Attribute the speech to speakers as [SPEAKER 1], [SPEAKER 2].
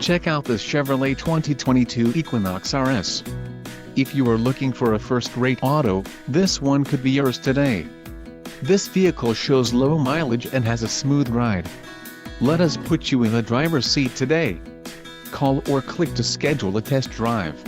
[SPEAKER 1] Check out this Chevrolet 2022 Equinox RS. If you are looking for a first-rate auto, this one could be yours today. This vehicle shows low mileage and has a smooth ride. Let us put you in the driver's seat today. Call or click to schedule a test drive.